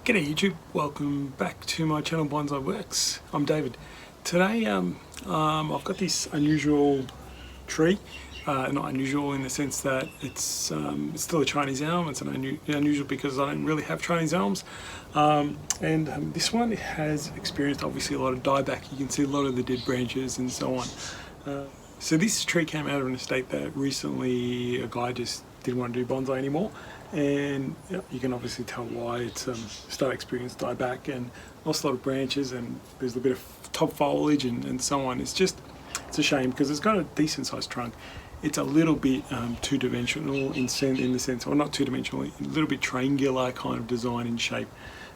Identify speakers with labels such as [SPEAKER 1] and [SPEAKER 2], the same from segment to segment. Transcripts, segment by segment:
[SPEAKER 1] G'day YouTube, welcome back to my channel Bonsai Works. I'm David. Today I've got this unusual tree, not unusual in the sense that it's still a Chinese elm. It's unusual because I don't really have Chinese elms, and this one has experienced obviously a lot of dieback. You can see a lot of the dead branches and so on. So this tree came out of an estate that recently a guy just didn't want to do bonsai anymore, and you can obviously tell why. It's started experiencing dieback and lost a lot of branches, and there's a bit of top foliage and so on. It's a shame because it's got a decent sized trunk. It's a little bit two-dimensional in the sense, or not two-dimensional, a little bit triangular kind of design and shape.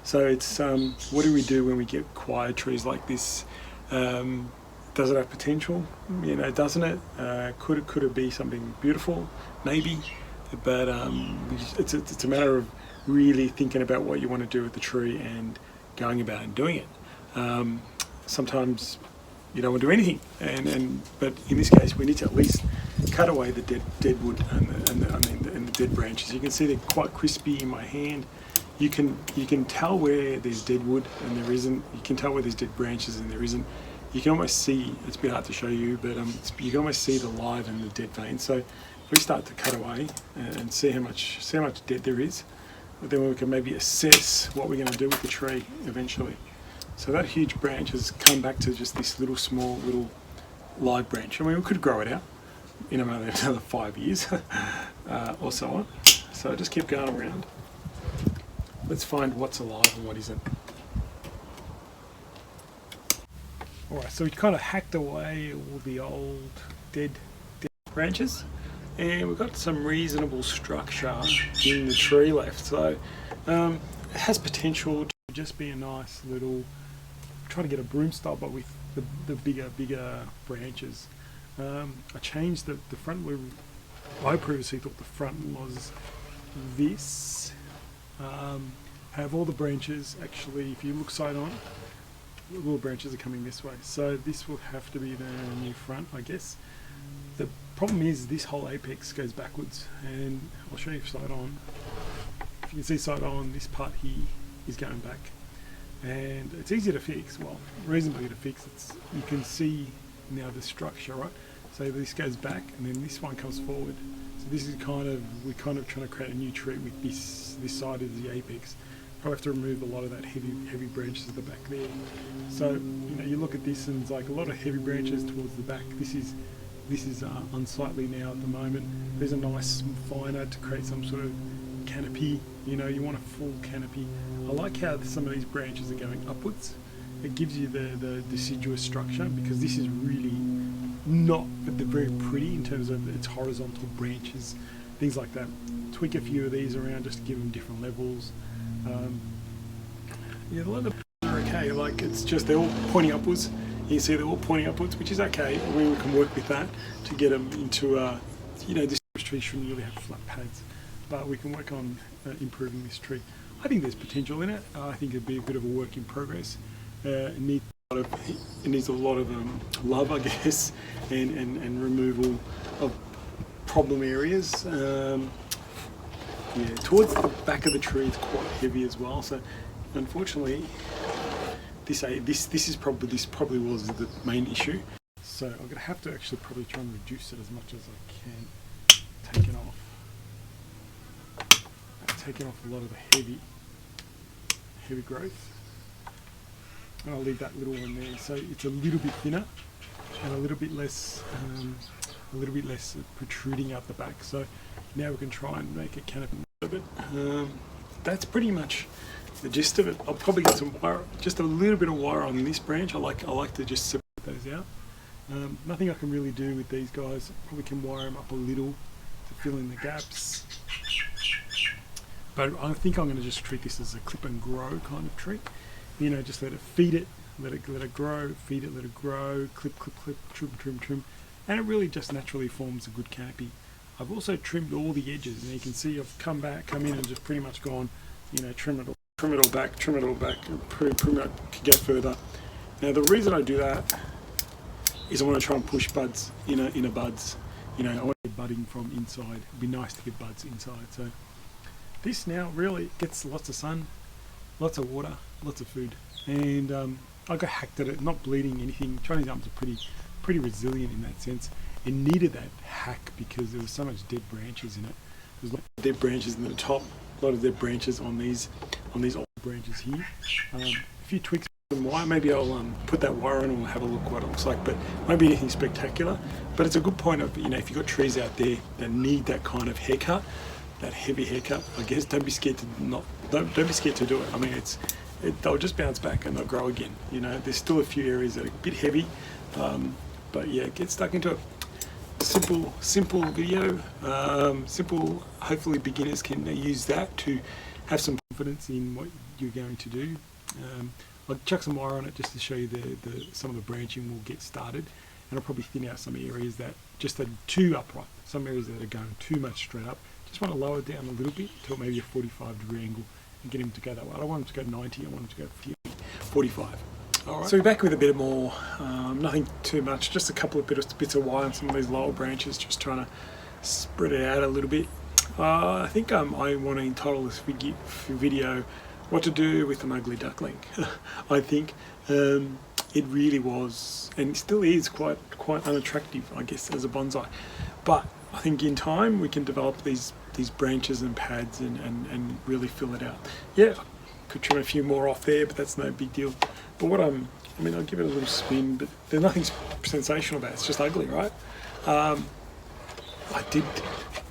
[SPEAKER 1] So it's what do we do when we get quiet trees like this? Does it have potential? You know, doesn't it? Could it be something beautiful? Maybe, but it's a matter of really thinking about what you want to do with the tree and going about and doing it. Sometimes you don't want to do anything, but in this case we need to at least cut away the dead wood and the dead branches. You can see they're quite crispy in my hand. You can tell where there's dead wood and there isn't. You can tell where there's dead branches and there isn't. You can almost see, it's a bit hard to show you, but you can almost see the live and the dead veins. So if we start to cut away and see how much dead there is, then we can maybe assess what we're going to do with the tree eventually. So that huge branch has come back to just this small little live branch. I mean, we could grow it out in another 5 years or so on. So just keep going around. Let's find what's alive and what isn't. Alright, so we kind of hacked away all the old dead branches, and we've got some reasonable structure in the tree left. So it has potential to just be a nice little, try to get a broom style, but with the bigger branches. I changed the front. I previously thought the front was this. Have all the branches actually, if you look side on, the little branches are coming this way, so this will have to be the new front, I guess. The problem is this whole apex goes backwards, and I'll show you side on. If you can see side on, this part here is going back, and it's easy to fix, well, reasonably to fix. You can see now the structure, right? So this goes back and then this one comes forward. So this is we're kind of trying to create a new tree with this side of the apex. Probably have to remove a lot of that heavy branches at the back there. So you look at this and it's like a lot of heavy branches towards the back. This is unsightly now at the moment. There's a nice finer to create some sort of canopy. You want a full canopy. I like how some of these branches are going upwards. It gives you the deciduous structure, because this is really not very pretty in terms of its horizontal branches, things like that. Tweak a few of these around just to give them different levels. A lot of are okay, like it's just they're all pointing upwards. You can see they're all pointing upwards, which is okay. We can work with that to get them into this tree shouldn't really have flat pads, but we can work on improving this tree. I think there's potential in it. I think it'd be a bit of a work in progress. It needs a lot of love, I guess, and removal of problem areas. Towards the back of the tree it's quite heavy as well. So unfortunately, this probably was the main issue. So I'm gonna have to actually probably try and reduce it as much as I can. Taking off a lot of the heavy growth. And I'll leave that little one there. So it's a little bit thinner and a little bit less protruding out the back. So now we can try and make a canopy of it. That's pretty much the gist of it. I'll probably get some wire, just a little bit of wire on this branch. I like to just separate those out. Nothing I can really do with these guys. Probably can wire them up a little to fill in the gaps. But I think I'm going to just treat this as a clip and grow kind of tree. Just let it feed it, let it grow, feed it, let it grow, clip, trim, and it really just naturally forms a good canopy. I've also trimmed all the edges, and you can see I've come in and just pretty much gone, trim it all back, and pretty much go further. Now the reason I do that is I want to try and push buds, inner buds. I want to get budding from inside. It'd be nice to get buds inside. So this now really gets lots of sun. lots of water, lots of food, and I got hacked at it, not bleeding anything. Chinese elms are pretty resilient in that sense. It needed that hack because there was so much dead branches in it. There's a lot of dead branches in the top, a lot of dead branches on these old branches here. A few twigs and wire. Maybe I'll put that wire on and we'll have a look what it looks like. But won't be anything spectacular. But it's a good point of, you know, if you've got trees out there that need that kind of haircut, that heavy haircut, I guess don't be scared to don't be scared to do it. I mean, they'll just bounce back and they'll grow again. You know, there's still a few areas that are a bit heavy, but yeah, get stuck into it. Simple video, simple. Hopefully beginners can use that to have some confidence in what you're going to do. I'll chuck some wire on it just to show you some of the branching will get started, and I'll probably thin out some areas that just are too upright, some areas that are going too much straight up. Just want to lower it down a little bit to maybe a 45-degree angle and get them to go that way. I don't want them to go 90, I want them to go 45. Alright, so we're back with a bit more, nothing too much, just a couple of bits of wire on some of these lower branches, just trying to spread it out a little bit. I think I want to entitle this video, What to Do with an Ugly Duckling. I think it really was, and still is, quite unattractive, I guess, as a bonsai. But I think in time we can develop these branches and pads and really fill it out. Yeah, could trim a few more off there, but that's no big deal. But what I mean, I'll give it a little spin, but there's nothing sensational about it. It's just ugly, right?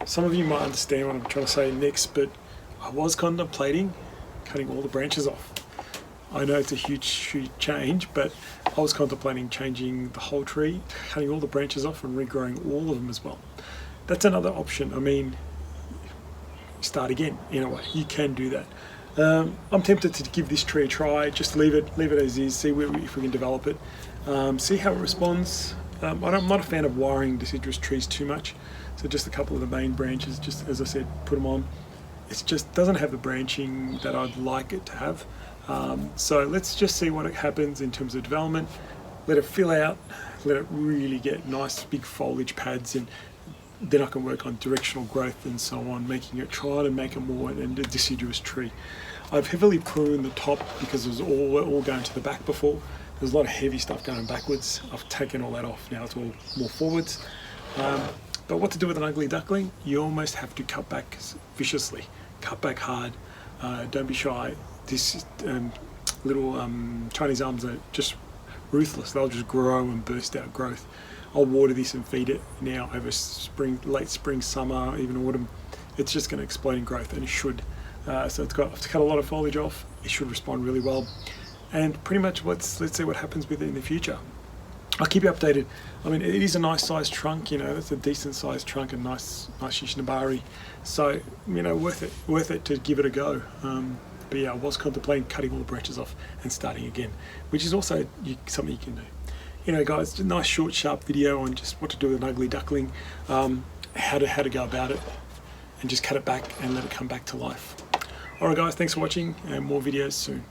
[SPEAKER 1] Some of you might understand what I'm trying to say next, but I was contemplating cutting all the branches off. I know it's a huge change, but I was contemplating changing the whole tree, cutting all the branches off and regrowing all of them as well. That's another option. I mean, start again in a way. You can do that. I'm tempted to give this tree a try. Just leave it as is. See if we can develop it. See how it responds. I'm not a fan of wiring deciduous trees too much. So just a couple of the main branches, just as I said, put them on. It just doesn't have the branching that I'd like it to have. So let's just see what happens in terms of development. Let it fill out. Let it really get nice big foliage pads, and then I can work on directional growth and so on, try to make it more a deciduous tree. I've heavily pruned the top because it was all going to the back before. There's a lot of heavy stuff going backwards. I've taken all that off. Now it's all more forwards. But what to do with an ugly duckling? You almost have to cut back viciously. Cut back hard. Don't be shy. This little Chinese elms are just ruthless. They'll just grow and burst out growth. I'll water this and feed it now over late spring, summer, even autumn. It's just going to explode in growth, and it should. So I've cut a lot of foliage off. It should respond really well. And pretty much let's see what happens with it in the future. I'll keep you updated. I mean, it is a nice sized trunk, you know, that's a decent sized trunk and nice Shishinabari. So, you know, worth it to give it a go. But yeah, I was contemplating cutting all the branches off and starting again, which is also something you can do. You know, guys, a nice short, sharp video on just what to do with an ugly duckling, how to go about it, and just cut it back and let it come back to life. Alright guys, thanks for watching, and more videos soon.